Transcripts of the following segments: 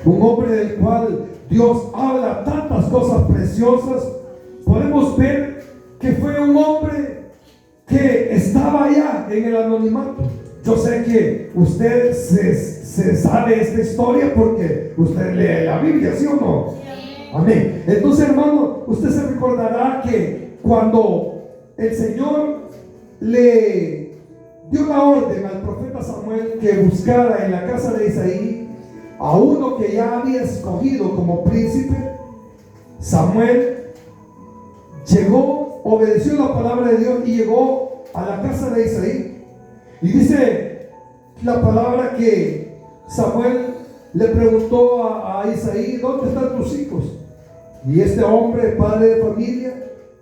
un hombre del cual Dios habla tantas cosas preciosas. Podemos ver que fue un hombre que estaba allá en el anonimato. Yo sé que usted se sabe esta historia porque usted lee la Biblia, ¿sí o no? Amén. Entonces, hermano, usted se recordará que cuando el Señor le dio la orden al profeta Samuel que buscara en la casa de Isaí a uno que ya había escogido como príncipe, Samuel llegó, obedeció la palabra de Dios y llegó a la casa de Isaí. Y dice la palabra que Samuel le preguntó a Isaí: ¿dónde están tus hijos? Y este hombre, padre de familia,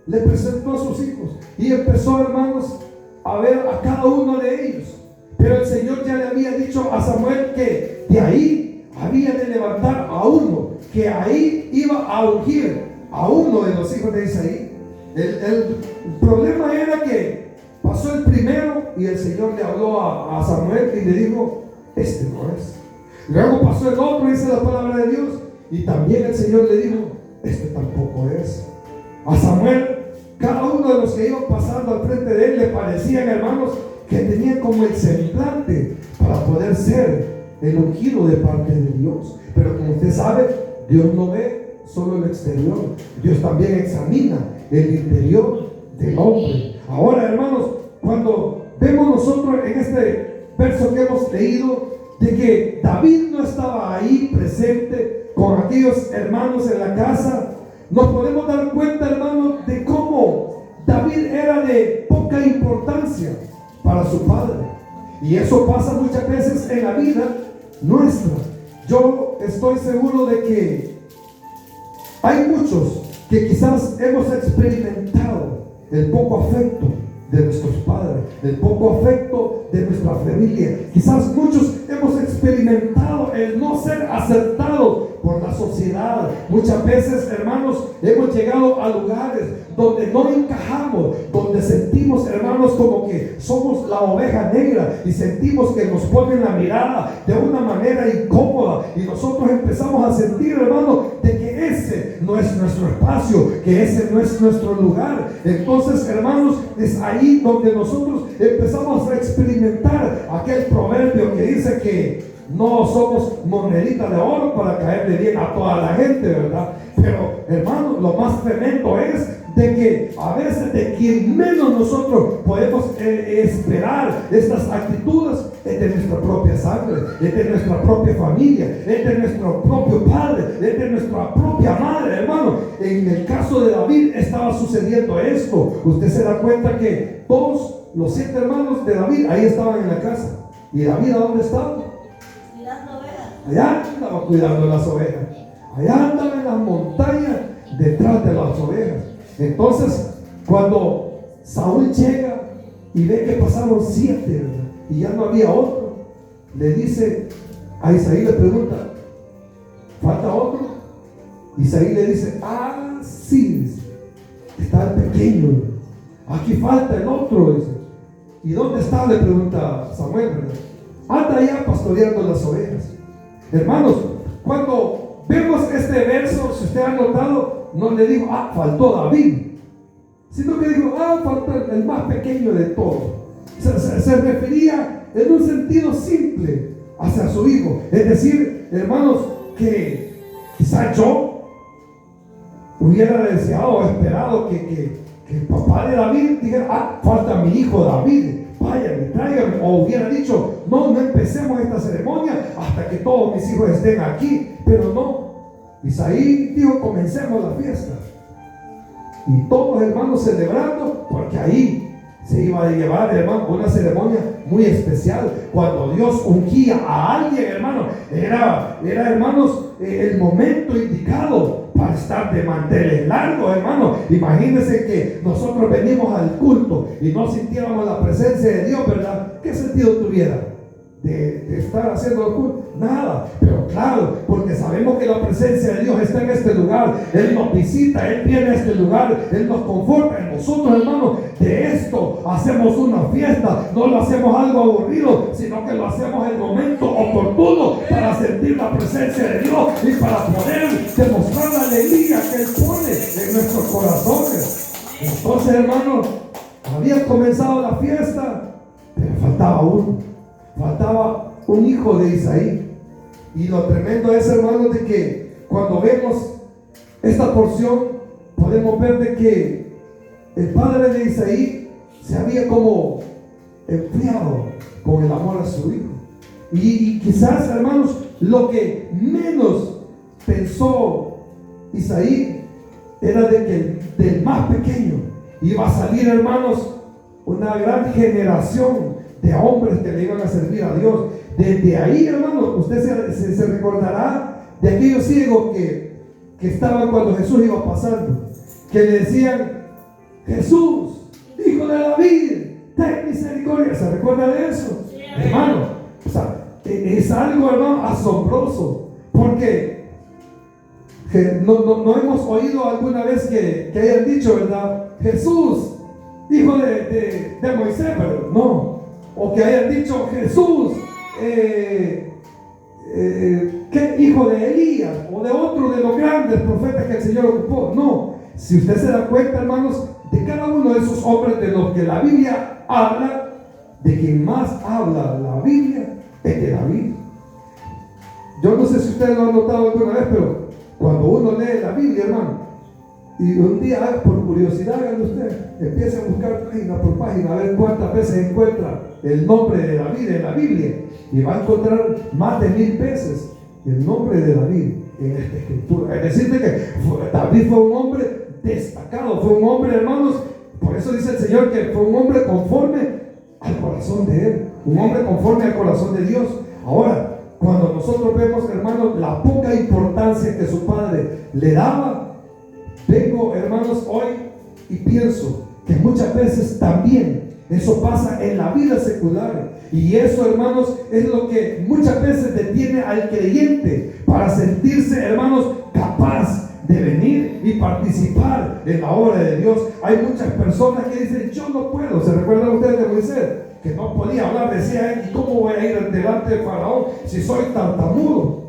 le presentó a sus hijos y empezó, hermanos, a ver a cada uno de ellos. Pero el Señor ya le había dicho a Samuel que de ahí había de levantar a uno, que ahí iba a ungir a uno de los hijos de Isaí. El problema era que pasó el primero y el Señor le habló a Samuel y le dijo: este no es. Luego pasó el otro, dice la palabra de Dios, y también el Señor le dijo: este tampoco es. A Samuel, cada uno de los que iban pasando al frente de él le parecían, hermanos, que tenían como el semblante para poder ser el ungido de parte de Dios. Pero como usted sabe, Dios no ve solo el exterior, Dios también examina el interior del hombre. Ahora, hermanos, cuando vemos nosotros en este verso que hemos leído de que David no estaba ahí presente con aquellos hermanos en la casa, nos podemos dar cuenta, hermanos, de cómo David era de poca importancia para su padre. Y eso pasa muchas veces en la vida nuestra. Yo estoy seguro de que hay muchos que quizás hemos experimentado el poco afecto de nuestros padres, el poco afecto de nuestra familia. Quizás muchos hemos experimentado el no ser aceptados por la sociedad. Muchas veces, hermanos, hemos llegado a lugares donde no encajamos, donde sentimos, hermanos, como que somos la oveja negra y sentimos que nos ponen la mirada de una manera incómoda, y nosotros empezamos a sentir, hermanos, de que ese no es nuestro espacio, que ese no es nuestro lugar. Entonces, hermanos, es ahí donde nosotros empezamos a experimentar aquel proverbio que dice que no somos moneditas de oro para caerle bien a toda la gente, ¿verdad? Pero, hermanos, lo más tremendo es de que a veces de quien menos nosotros podemos esperar estas actitudes es de nuestra propia sangre, es de nuestra propia familia, es de nuestro propio padre, es de nuestra propia madre, hermano. En el caso de David estaba sucediendo esto. Usted se da cuenta que todos los 7 hermanos de David ahí estaban en la casa. ¿Y David a dónde estaba? Cuidando ovejas. Allá andaba cuidando las ovejas. Allá andaba en las montañas detrás de las ovejas. Entonces, cuando Saúl llega y ve que pasaron 7, ¿verdad?, y ya no había otro, le dice a Isaí, le pregunta: ¿falta otro? Isaí le dice: ah, sí, está el pequeño, aquí falta el otro, dice. ¿Y dónde está?, le pregunta Samuel, ¿verdad? Anda allá pastoreando las ovejas. Hermanos, cuando vemos este verso, si usted ha notado, no le digo: ah, faltó David, sino que digo: ah, faltó el más pequeño de todos. Se refería en un sentido simple hacia su hijo. Es decir, hermanos, que quizás yo hubiera deseado o esperado que el papá de David dijera: ah, falta mi hijo David, váyame, tráigame. O hubiera dicho: no empecemos esta ceremonia hasta que todos mis hijos estén aquí. Pero no, Isaí dijo: comencemos la fiesta. Y todos, hermanos, celebrando, porque ahí se iba a llevar, hermano, una ceremonia muy especial. Cuando Dios ungía a alguien, hermano, era hermanos, el momento indicado para estar de manteles largos, hermano. Imagínense que nosotros venimos al culto y no sintiéramos la presencia de Dios, ¿verdad? ¿Qué sentido tuviera? de estar haciendo locura, nada, pero claro, porque sabemos que la presencia de Dios está en este lugar. Él nos visita, Él viene a este lugar, Él nos conforta. Nosotros, hermanos, de esto hacemos una fiesta, no lo hacemos algo aburrido, sino que lo hacemos en el momento oportuno para sentir la presencia de Dios y para poder demostrar la alegría que Él pone en nuestros corazones. Entonces, hermanos, había comenzado la fiesta, pero faltaba uno. Faltaba un hijo de Isaí. Y lo tremendo es, hermanos, de que cuando vemos esta porción, podemos ver de que el padre de Isaí se había como enfriado con el amor a su hijo. Y quizás, hermanos, lo que menos pensó Isaí era de que del más pequeño iba a salir, hermanos, una gran generación de hombres que le iban a servir a Dios. Desde ahí, hermano, usted se recordará de aquellos ciegos que estaban cuando Jesús iba pasando, que le decían: Jesús, hijo de David, ten misericordia. ¿Se recuerda de eso? Sí, hermano, o sea, es algo, hermano, asombroso, porque no hemos oído alguna vez que hayan dicho, ¿verdad? Jesús, hijo de Moisés, pero no. O que hayan dicho: Jesús, ¿qué hijo de Elías? O de otro de los grandes profetas que el Señor ocupó. No, si usted se da cuenta, hermanos, de cada uno de esos hombres de los que la Biblia habla, de quien más habla la Biblia es de David. Yo no sé si ustedes lo han notado alguna vez, pero cuando uno lee la Biblia, hermano, y un día, por curiosidad, hagan usted, empiece a buscar página por página, a ver cuántas veces encuentra el nombre de David en la Biblia, y va a encontrar más de 1000 veces el nombre de David en esta escritura. Es decir, que David fue un hombre destacado, fue un hombre, hermanos, por eso dice el Señor que fue un hombre conforme al corazón de Él, un hombre conforme al corazón de Dios. Ahora, cuando nosotros vemos, hermanos, la poca importancia que su padre le daba, vengo, hermanos, hoy y pienso que muchas veces también eso pasa en la vida secular. Y eso, hermanos, es lo que muchas veces detiene al creyente para sentirse, hermanos, capaz de venir y participar en la obra de Dios. Hay muchas personas que dicen: yo no puedo. ¿Se recuerdan ustedes de Moisés? Que no podía hablar, decía él: ¿y cómo voy a ir delante de Faraón si soy tartamudo?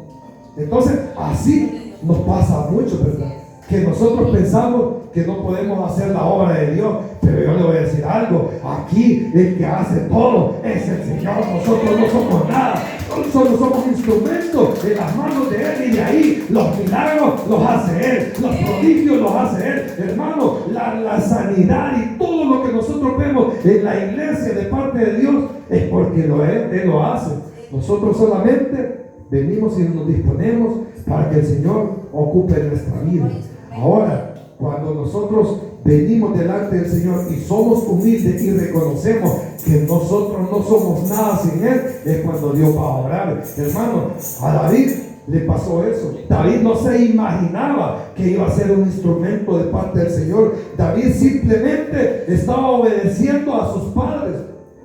Entonces, así nos pasa mucho, ¿verdad? Que nosotros pensamos que no podemos hacer la obra de Dios. Pero yo le voy a decir algo: aquí el que hace todo es el Señor. Nosotros no somos nada, solo somos instrumentos en las manos de Él. Y de ahí los milagros los hace Él, los prodigios los hace Él, hermano. La sanidad y todo lo que nosotros vemos en la iglesia de parte de Dios es porque Él lo hace. Nosotros solamente venimos y nos disponemos para que el Señor ocupe nuestra vida. Ahora, cuando nosotros venimos delante del Señor y somos humildes y reconocemos que nosotros no somos nada sin Él, es cuando Dios va a obrar. Hermano, a David le pasó eso. David no se imaginaba que iba a ser un instrumento de parte del Señor. David simplemente estaba obedeciendo a sus padres,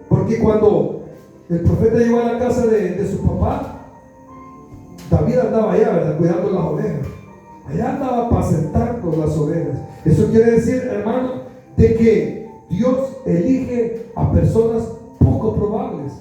porque cuando el profeta llegó a la casa de su papá, David andaba allá, ¿verdad?, cuidando las ovejas. Allá andaba apacentando las ovejas. Eso quiere decir, hermano, de que Dios elige a personas poco probables.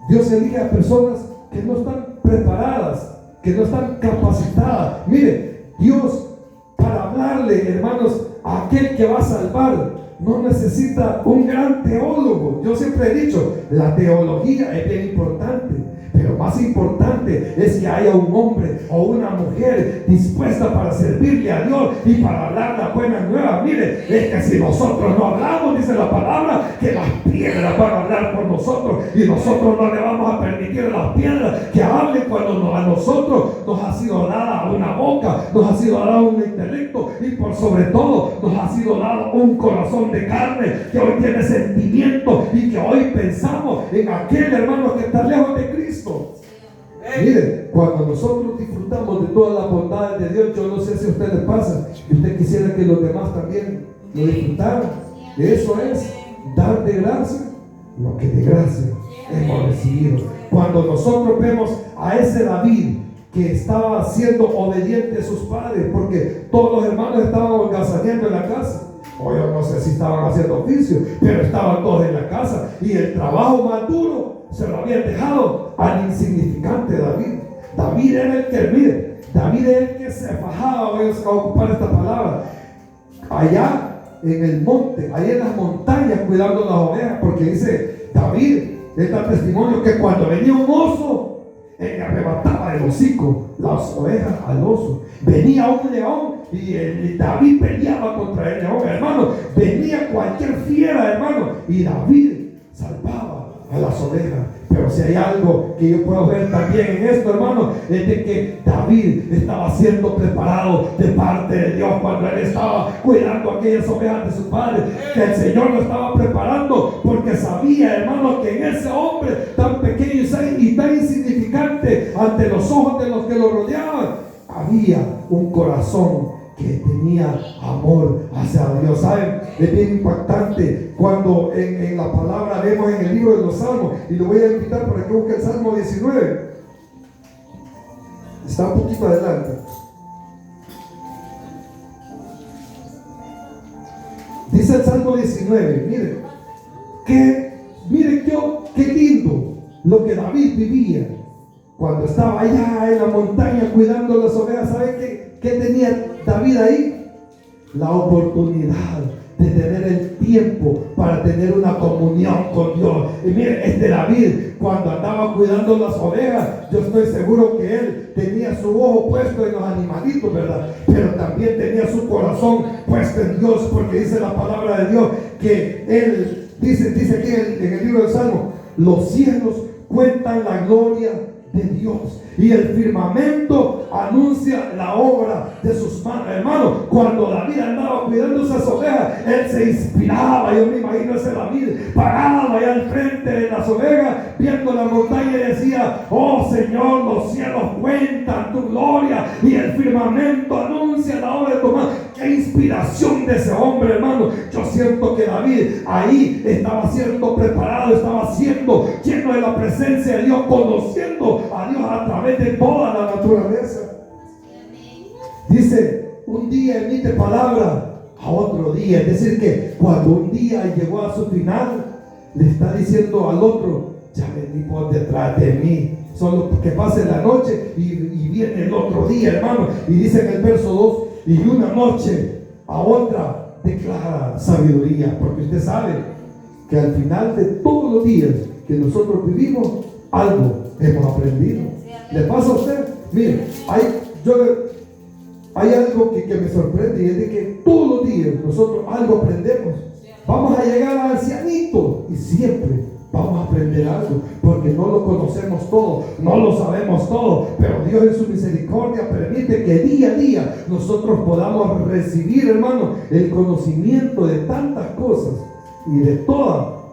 Dios elige a personas que no están preparadas, que no están capacitadas. Mire, Dios, para hablarle, hermanos, a aquel que va a salvar, no necesita un gran teólogo. Yo siempre he dicho, la teología es bien importante, pero más importante es que haya un hombre o una mujer dispuesta para servirle a Dios y para hablar la buena nueva. Mire, es que si nosotros no hablamos, dice la palabra, que las piedras van a hablar por nosotros, y nosotros no le vamos a permitir a las piedras que hablen cuando a nosotros nos ha sido dada una boca, nos ha sido dado un intelecto, y por sobre todo nos ha sido dado un corazón de carne que hoy tiene sentimiento y que hoy pensamos en aquel hermano que está lejos de Cristo. Miren, cuando nosotros disfrutamos de todas las bondades de Dios, yo no sé si a usted le pasa, y usted quisiera que los demás también lo disfrutaran. Eso es dar de gracia lo que de gracia enmudecidos. Cuando nosotros vemos a ese David que estaba siendo obediente a sus padres, porque todos los hermanos estaban holgazaneando en la casa, o yo no sé si estaban haciendo oficio, pero estaban todos en la casa, y el trabajo más duro se lo habían dejado al insignificante David. David era el que, mire, David era el que se fajaba, voy a ocupar esta palabra, allá en el monte, allá en las montañas cuidando las ovejas, porque dice David, está testimonio que cuando venía un oso, él arrebataba el hocico, las ovejas al oso. Venía un león y David peleaba contra el león, hermano. Venía cualquier fiera, hermano, y David salvaba a las ovejas. Pero si hay algo que yo puedo ver también en esto, hermano, es de que David estaba siendo preparado de parte de Dios cuando él estaba cuidando aquellas ovejas de su padre, que el Señor lo estaba preparando porque sabía, hermano, que en ese hombre tan pequeño y tan insignificante ante los ojos de los que lo rodeaban, había un corazón que tenía amor hacia Dios. ¿Saben? Es bien impactante cuando en la palabra vemos en el libro de los Salmos, y lo voy a invitar para que busque el Salmo 19. Está un poquito adelante. Dice el Salmo 19, miren qué lindo lo que David vivía cuando estaba allá en la montaña cuidando las ovejas. ¿Sabe qué tenía David ahí? La oportunidad de tener el tiempo para tener una comunión con Dios. Y mire, David, cuando andaba cuidando las ovejas, yo estoy seguro que él tenía su ojo puesto en los animalitos, ¿verdad? Pero también tenía su corazón puesto en Dios, porque dice la palabra de Dios que él, dice aquí en el libro del Salmo, los cielos cuentan la gloria de Dios y el firmamento anuncia la obra de sus manos. Hermano, cuando David andaba cuidando esas ovejas, él se inspiraba. Yo me imagino ese David parado allá al frente de las ovejas, viendo la montaña, y decía: oh Señor, los cielos cuentan tu gloria y el firmamento anuncia la obra de tu mano. Qué inspiración de ese hombre, hermano. Yo siento que David ahí estaba siendo preparado, estaba siendo lleno de la presencia de Dios, conociendo a Dios a través de toda la naturaleza. Dice: un día emite palabra a otro día. Es decir, que cuando un día llegó a su final, le está diciendo al otro: ya vení por detrás de mí, solo que pase la noche y viene el otro día, hermano. Y dice en el verso 2: y una noche a otra declara sabiduría. Porque usted sabe que al final de todos los días que nosotros vivimos, algo hemos aprendido. ¿Le pasa a usted? Mire, hay algo que me sorprende, y es de que todos los días nosotros algo aprendemos. Vamos a llegar al ancianito y siempre vamos a aprender algo, porque no lo conocemos todo, no lo sabemos todo, pero Dios en su misericordia permite que día a día nosotros podamos recibir, hermano, el conocimiento de tantas cosas y de toda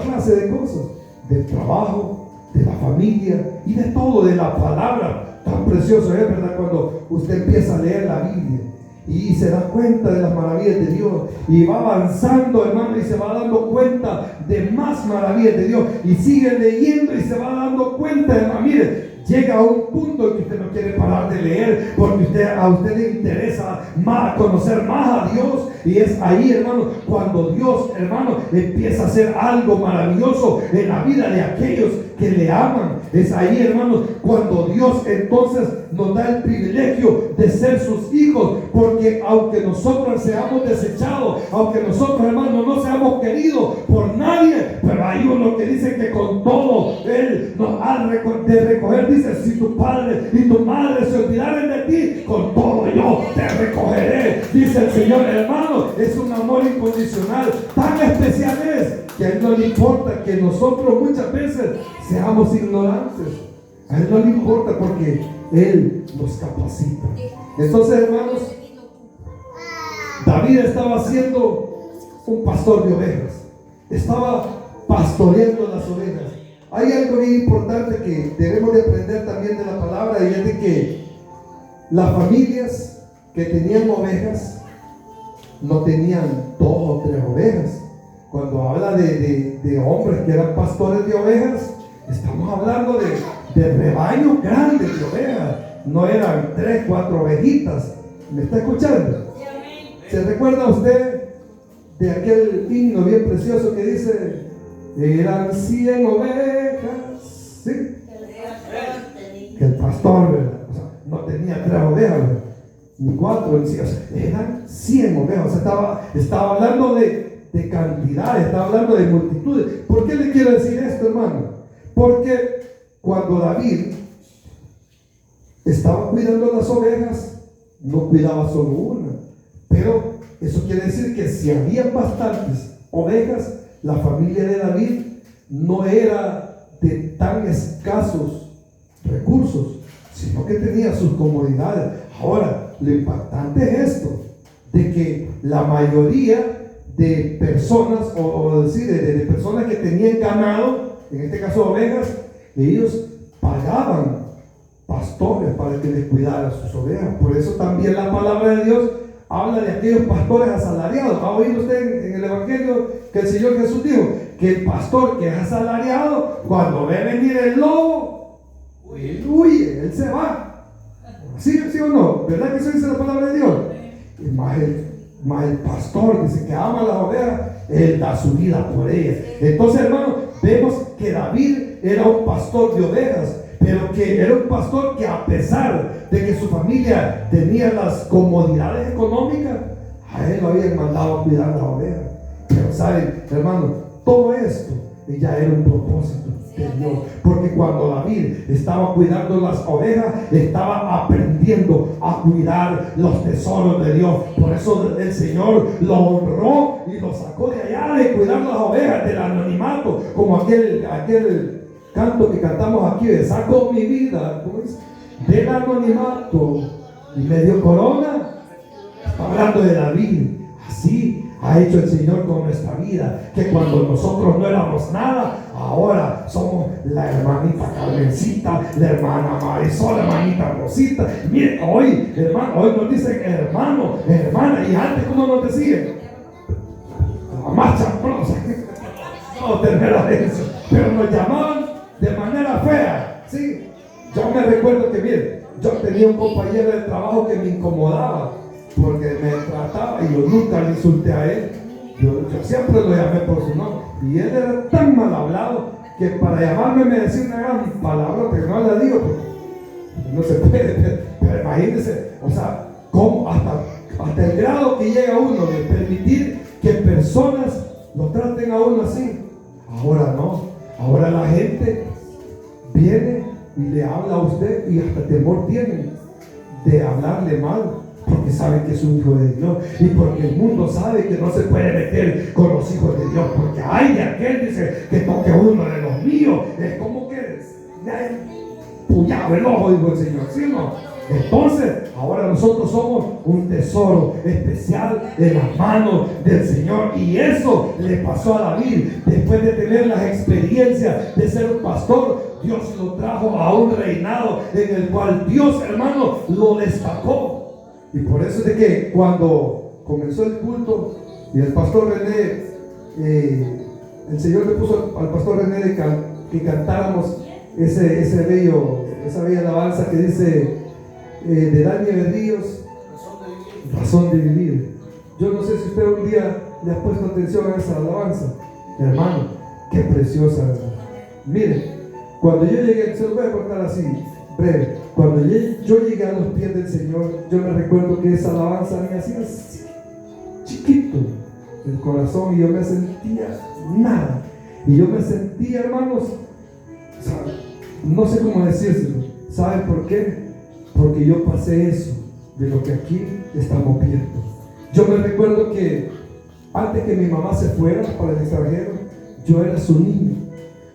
clase de cosas, del trabajo, de la familia y de todo, de la palabra. Tan precioso es, ¿verdad?, cuando usted empieza a leer la Biblia y se da cuenta de las maravillas de Dios, y va avanzando, hermano, y se va dando cuenta de más maravillas de Dios, y sigue leyendo y se va dando cuenta de más. Mire, llega a un punto en que usted no quiere parar de leer, porque a usted le interesa más conocer más a Dios. Y es ahí, hermano, cuando Dios, hermano, empieza a hacer algo maravilloso en la vida de aquellos que le aman. Es ahí, hermanos, cuando Dios entonces nos da el privilegio de ser sus hijos, porque aunque nosotros seamos desechados, aunque nosotros, hermanos, no seamos queridos por nadie, pero hay uno que dice que con todo Él nos ha de recoger. Dice: si tu padre y tu madre se olvidaren de ti, con todo yo te recogeré, dice el Señor. Hermano, es un amor incondicional, tan especial es que a Él no le importa que nosotros muchas veces seamos ignorantes. A Él no le importa, porque Él nos capacita. Entonces, hermanos, David estaba siendo un pastor de ovejas, estaba pastoreando las ovejas. Hay algo bien importante que debemos de aprender también de la palabra, y es de que las familias que tenían ovejas no tenían 2 o 3 ovejas. cuando habla de hombres que eran pastores de ovejas, estamos hablando de rebaños grandes de ovejas. No eran 3, 4 ovejitas. ¿Me está escuchando? ¿Se recuerda usted de aquel himno bien precioso que dice: eran 100 ovejas? ¿Sí? Que el pastor, ¿verdad? O sea, no tenía 3 ovejas, ¿verdad? Ni 4, ni 5, o sea, eran 100 ovejas. O sea, estaba hablando de cantidad, estaba hablando de multitudes. ¿Por qué le quiero decir esto, hermano? Porque cuando David estaba cuidando las ovejas, no cuidaba solo una, pero eso quiere decir que si había bastantes ovejas, la familia de David no era de tan escasos recursos, sino que tenía sus comodidades. Ahora, lo impactante es esto, de que la mayoría de personas, o decir, de personas que tenían ganado, en este caso ovejas, ellos pagaban pastores para que les cuidaran sus ovejas. Por eso también la palabra de Dios habla de aquellos pastores asalariados. ¿Ha oído usted en el Evangelio que el Señor Jesús dijo que el pastor que es asalariado, cuando ve venir el lobo, él huye, él se va? ¿Sí o no? ¿Verdad que eso dice la palabra de Dios? Y más el pastor dice que ama las ovejas, él da su vida por ellas. Entonces, hermano, vemos que David era un pastor de ovejas, pero que era un pastor que, a pesar de que su familia tenía las comodidades económicas, a él lo habían mandado a cuidar las ovejas. Pero saben, hermano, todo esto ya era un propósito de Dios, porque cuando David estaba cuidando las ovejas, estaba aprendiendo a cuidar los tesoros de Dios. Por eso el Señor lo honró y lo sacó de allá de cuidar las ovejas, del anonimato, como aquel canto que cantamos aquí de saco mi vida, ¿cómo es? Del anonimato y me dio corona. Está hablando de David. Así ha hecho el Señor con nuestra vida, que cuando nosotros no éramos nada, ahora somos la hermanita Carmencita, la hermana Marisol, la hermanita Rosita. Mire, hoy, hermano, hoy nos dicen hermano, hermana, y antes, ¿cómo nos decían? La más chaprosa. No tener eso, pero nos llamaban de manera fea, ¿sí? Yo me recuerdo que, bien, yo tenía un compañero de trabajo que me incomodaba porque me trataba, y yo nunca le insulté a él. Yo siempre lo llamé por su nombre, y él era tan mal hablado que para llamarme me decía una gran palabra que no la digo porque no se puede, pero imagínense, o sea, cómo hasta el grado que llega uno de permitir que personas lo traten a uno así. Ahora no, ahora la gente viene y le habla a usted y hasta temor tienen de hablarle mal, porque sabe que es un hijo de Dios, y porque el mundo sabe que no se puede meter con los hijos de Dios, porque hay de aquel, dice, que toque uno de los míos, es como que puñado el ojo, dijo el Señor, ¿sí o no? Entonces, ahora nosotros somos un tesoro especial en las manos del Señor, y eso le pasó a David. Después de tener las experiencias de ser un pastor, Dios lo trajo a un reinado en el cual Dios, hermano, lo destacó. Y por eso es de que cuando comenzó el culto y el pastor René, el Señor le puso al pastor René que cantáramos esa bella alabanza que dice, de Dani Berríos, razón de vivir. Yo no sé si usted un día le ha puesto atención a esa alabanza, hermano, qué preciosa, ¿verdad? Mire, cuando yo llegué, se lo voy a contar así, breve. Cuando yo llegué a los pies del Señor, yo me recuerdo que esa alabanza me hacía así, chiquito el corazón, y yo me sentía nada. Y yo me sentía, hermanos, no sé cómo decírselo. ¿Saben por qué? Porque yo pasé eso de lo que aquí estamos viendo. Yo me recuerdo que antes que mi mamá se fuera para el extranjero, yo era su niño.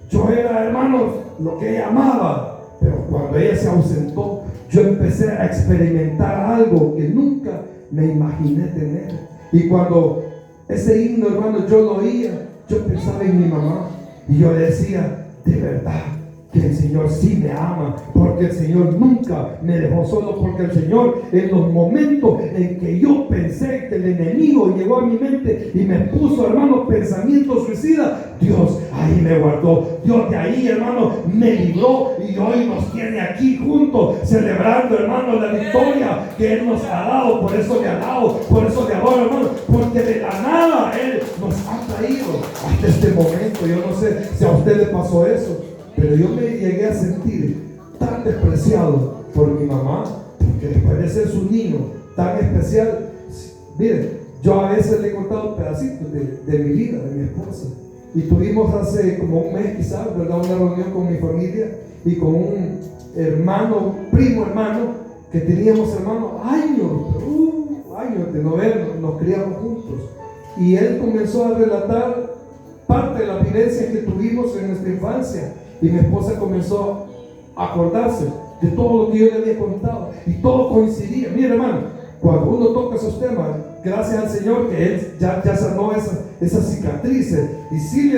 Yo era, hermanos, lo que ella amaba. Pero cuando ella se ausentó, yo empecé a experimentar algo que nunca me imaginé tener. Y cuando ese himno, hermano, yo lo oía, yo pensaba en mi mamá, y yo decía, de verdad, que el Señor sí me ama, porque el Señor nunca me dejó solo, porque el Señor en los momentos en que yo pensé que el enemigo llegó a mi mente y me puso, hermano, pensamientos suicidas, Dios ahí me guardó, Dios de ahí, hermano, me libró, y hoy nos tiene aquí juntos celebrando, hermano, la victoria que Él nos ha dado. Por eso le alabo, por eso le adoro, hermano, porque de la nada Él nos ha traído hasta este momento. Yo no sé si a usted le pasó eso, pero yo me llegué a sentir tan despreciado por mi mamá, porque después de ser su niño tan especial, miren, yo a veces le he contado pedacitos de mi vida, de mi esposa, y tuvimos hace como un mes quizás, ¿verdad?, una reunión con mi familia y con un hermano, primo hermano, que teníamos, hermano, años de no vernos, nos criamos juntos, y él comenzó a relatar parte de la vivencia que tuvimos en nuestra infancia. Y mi esposa comenzó a acordarse de todo lo que yo le había contado, y todo coincidía. Mira, hermano, cuando uno toca esos temas, gracias al Señor que Él ya sanó esas cicatrices. Y sí,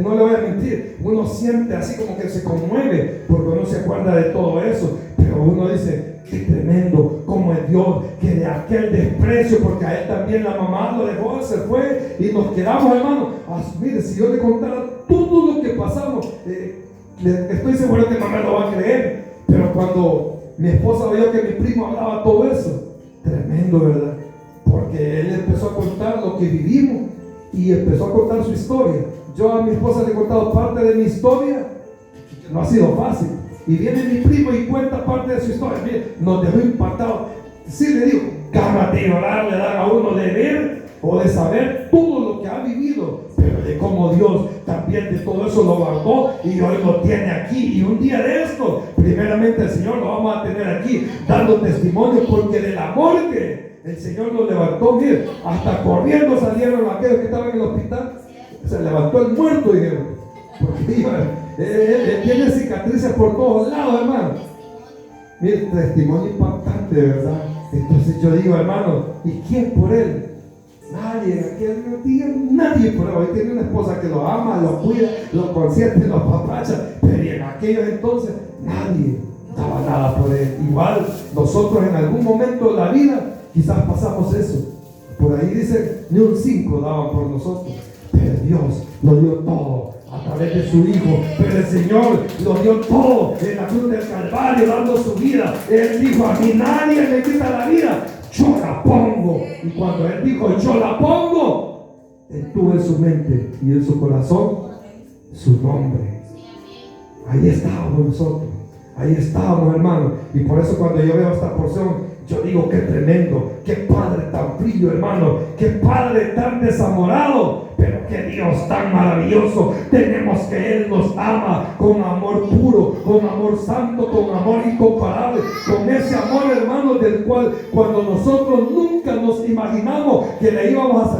no le voy a mentir, uno siente así como que se conmueve porque uno se acuerda de todo eso. Pero uno dice, qué tremendo como es Dios, que de aquel desprecio, porque a él también la mamá lo dejó, se fue y nos quedamos, hermano. Mire, si yo le contara todo lo que pasamos, estoy seguro que mamá lo va a creer. Pero cuando mi esposa oyó que mi primo hablaba todo eso, tremendo, ¿verdad? Porque él empezó a contar lo que vivimos y empezó a contar su historia. Yo a mi esposa le he contado parte de mi historia, no ha sido fácil. Y viene mi primo y cuenta parte de su historia. Mire, nos dejó impactados. Sí, le digo, ganas de llorar le dan a uno de ver o de saber todo lo que ha vivido, pero de cómo Dios también de todo eso lo guardó y hoy lo tiene aquí. Y un día de esto, primeramente el Señor lo vamos a tener aquí dando testimonio, porque del amor que el Señor nos levantó. Mire, hasta corriendo salieron aquellos que estaban en el hospital. Se levantó el muerto, dijeron, porque él tiene cicatrices por todos lados, hermano. Mire, testimonio impactante, ¿verdad? Entonces yo digo, hermano, ¿y quién por él? Nadie, en aquel día nadie por él. Hoy tiene una esposa que lo ama, lo cuida, lo consiente, lo apapacha, pero en aquellos entonces nadie daba nada por él. Igual nosotros en algún momento de la vida quizás pasamos eso. Por ahí dicen, ni un 5 daban por nosotros, pero Dios lo dio todo a través de su Hijo. Pero el Señor lo dio todo en la cruz del Calvario, dando su vida. Él dijo, a mí nadie me quita la vida, yo la pongo. Y cuando Él dijo, yo la pongo, Él tuvo en su mente y en su corazón su nombre. Ahí estábamos nosotros, ahí estábamos, hermano. Y por eso cuando yo veo esta porción, yo digo, qué tremendo, qué Padre tan frío, hermano, qué Padre tan desamorado, pero qué Dios tan maravilloso tenemos, que Él nos ama con amor puro, con amor santo, con amor incomparable, con ese amor, hermano, del cual cuando nosotros nunca nos imaginamos que le íbamos a